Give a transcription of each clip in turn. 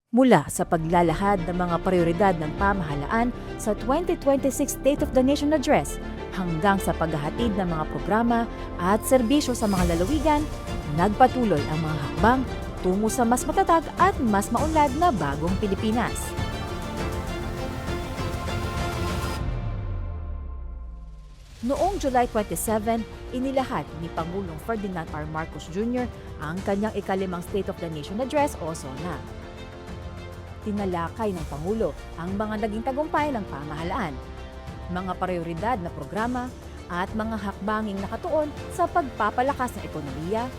Mula sa paglalahad ng mga prioridad ng pamahalaan sa 2026 State of the Nation Address hanggang sa paghahatid ng mga programa at serbisyo sa mga lalawigan, nagpatuloy ang mga hakbang tungo sa mas matatag at mas maunlad na bagong Pilipinas. Noong July 27, inilahad ni Pangulong Ferdinand R. Marcos Jr. ang kanyang ikalimang State of the Nation Address o SONA. Tinalakay ng Pangulo ang mga naging tagumpay ng pamahalaan, mga prioridad na programa at mga hakbanging nakatuon sa pagpapalakas ng ekonomiya,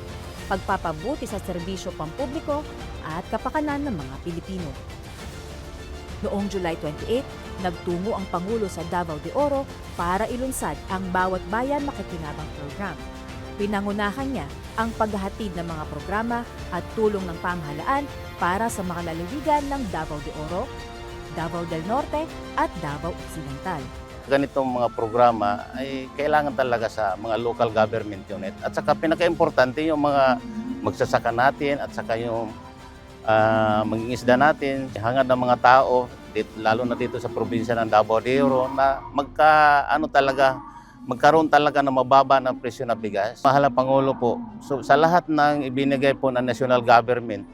pagpapabuti sa serbisyo pampubliko at kapakanan ng mga Pilipino. Noong July 28, nagtungo ang Pangulo sa Davao de Oro para ilunsad ang Bawat Bayan Makikinabang Program. Pinangunahan niya ang paghahatid ng mga programa at tulong ng pamahalaan para sa mga lalawigan ng Davao de Oro, Davao del Norte at Davao Occidental. Ganitong mga programa ay kailangan talaga sa mga local government unit at saka pinaka-importante yung mga magsasaka natin at saka yung mangingisda natin, hangad ng mga tao, lalo na dito sa probinsya ng Davao de Oro na magkaroon talaga ng mababa ng presyo na bigas. Mahal na Pangulo po, so, sa lahat ng ibinigay po ng national government,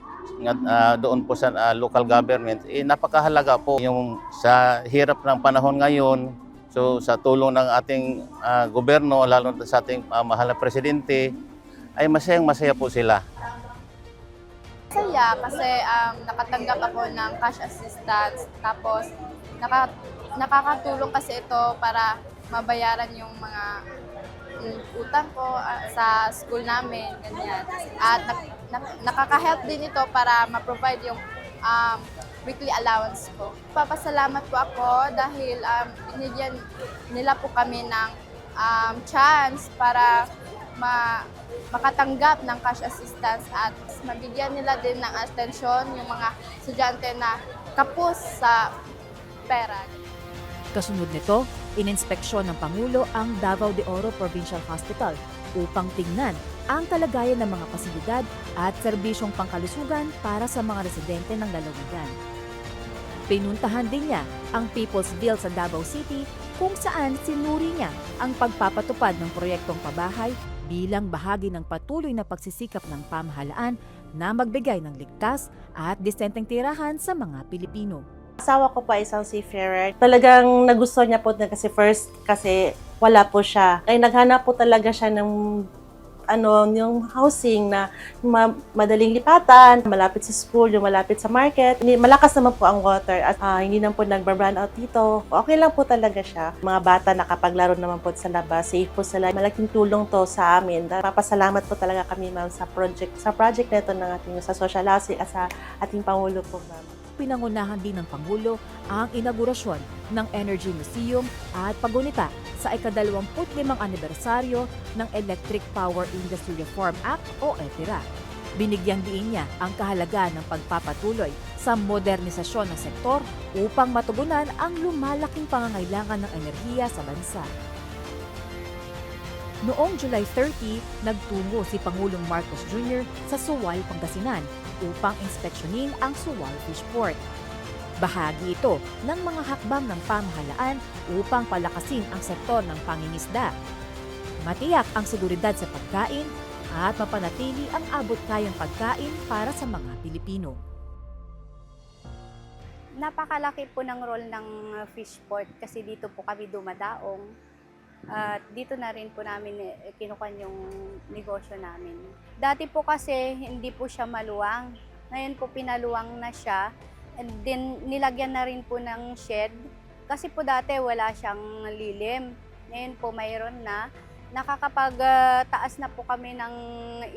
doon po sa local government, napakahalaga po yung sa hirap ng panahon ngayon. So sa tulong ng ating gobyerno, lalo na sa ating mahal na presidente, ay masayang-masaya po sila. Masaya kasi nakatanggap ako ng cash assistance, tapos nakakatulong kasi ito para mabayaran yung mga utang ko sa school namin, ganyan. At nakaka-help din ito para ma-provide yung weekly allowance ko. Papasalamat po ako dahil binigyan nila po kami ng chance para makatanggap ng cash assistance at mabigyan nila din ng atensyon yung mga estudyante na kapos sa pera. Kasunod nito, ininspeksyon ng Pangulo ang Davao de Oro Provincial Hospital upang tingnan ang kalagayan ng mga pasilidad at serbisyong pangkalusugan para sa mga residente ng lalawigan. Pinuntahan din niya ang People's Ville sa Davao City kung saan sinuri niya ang pagpapatupad ng proyektong pabahay bilang bahagi ng patuloy na pagsisikap ng pamahalaan na magbigay ng ligtas at disenteng tirahan sa mga Pilipino. Asawa ko po ay isang seafarer. Talagang nagustuhan niya po na kasi wala po siya. Ay naghanap po talaga siya ng yung housing na madaling lipatan, malapit sa school, yung malapit sa market. Malakas naman po ang water at hindi naman po nag-burn out dito. Okay lang po talaga siya. Mga bata nakapaglaro naman po sa labas, safe po sila. Malaking tulong to sa amin. Papasalamat po talaga kami, ma'am, sa project na ito ng ating sa social housing at sa ating Pangulo po, ma'am. Pinangunahan din ng Pangulo ang inaugurasyon ng Energy Museum at paggunita sa ika-25 anibersaryo ng Electric Power Industry Reform Act o EPIRA. Binigyang diin niya ang kahalagahan ng pagpapatuloy sa modernisasyon ng sektor upang matugunan ang lumalaking pangangailangan ng enerhiya sa bansa. Noong July 30, nagtungo si Pangulong Marcos Jr. sa Suwal, Pangasinan upang inspeksyonin ang Suwal Fish Port. Bahagi ito ng mga hakbang ng pamahalaan upang palakasin ang sektor ng pangingisda. Matiyak ang seguridad sa pagkain at mapanatili ang abot-kayang pagkain para sa mga Pilipino. Napakalaki po ng role ng fish port kasi dito po kami dumadaong. At dito na rin po namin kinukuhan yung negosyo namin. Dati po kasi hindi po siya maluwang. Ngayon po pinaluwang na siya. And then nilagyan na rin po ng shed. Kasi po dati wala siyang lilim. Ngayon po mayroon na. Nakakapagtaas na po kami ng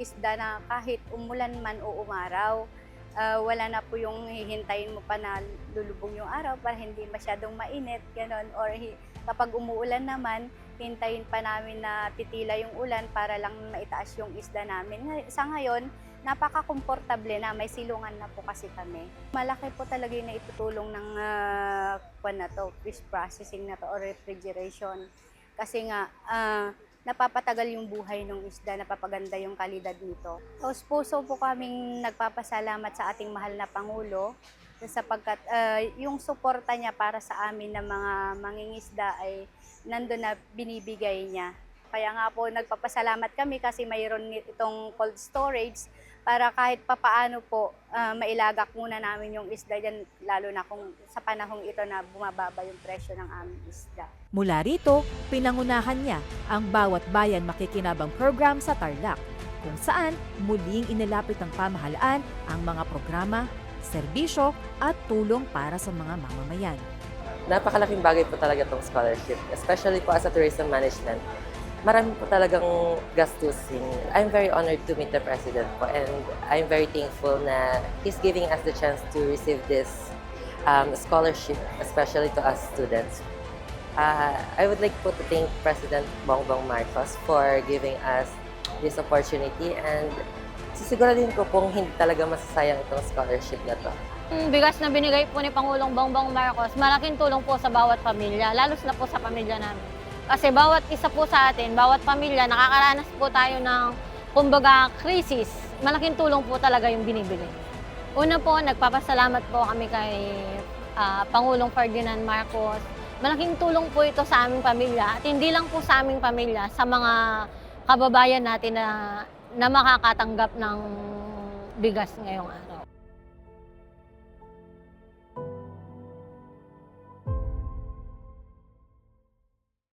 isda na kahit umulan man o umaraw. Wala na po yung hihintayin mo pa na lulubog yung araw para hindi masyadong mainit, gano'n. Or kapag umuulan naman, hintayin pa namin na titila yung ulan para lang maitaas yung isda namin. Sa ngayon, napaka-komportable na, may silungan na po kasi kami. Malaki po talaga yung naitutulong ng fish processing na to or refrigeration. Kasi nga, napapatagal yung buhay ng isda, napapaganda yung kalidad nito. Taos puso po kaming nagpapasalamat sa ating mahal na Pangulo sapagkat yung suporta niya para sa amin na mga mangingisda ay nandun na binibigay niya. Kaya nga po nagpapasalamat kami kasi mayroon itong cold storage para kahit papaano po mailagak muna namin yung isda dyan, lalo na kung sa panahong ito na bumababa yung presyo ng aming isda. Mula rito, pinangunahan niya ang Bawat Bayan Makikinabang program sa Tarlac, kung saan muling inilapit ng pamahalaan ang mga programa, serbisyo at tulong para sa mga mamamayan. Napakalaking bagay po talaga itong scholarship, especially po as a tourism management. Marami po talagang gastusin. I'm very honored to meet the President po and I'm very thankful na he's giving us the chance to receive this scholarship, especially to us students. I would like po to thank President Bongbong Marcos for giving us this opportunity and sisiguraduhin ko pong hindi talaga masasayang itong scholarship na to. Yung bigas na binigay po ni Pangulong Bongbong Marcos, malaking tulong po sa bawat pamilya, lalo na po sa pamilya namin. Kasi bawat isa po sa atin, bawat pamilya, nakakaranas po tayo ng, kumbaga, krisis. Malaking tulong po talaga yung binibigay. Una po, nagpapasalamat po kami kay Pangulong Ferdinand Marcos. Malaking tulong po ito sa aming pamilya. At hindi lang po sa aming pamilya, sa mga kababayan natin na makakatanggap ng bigas ngayong araw.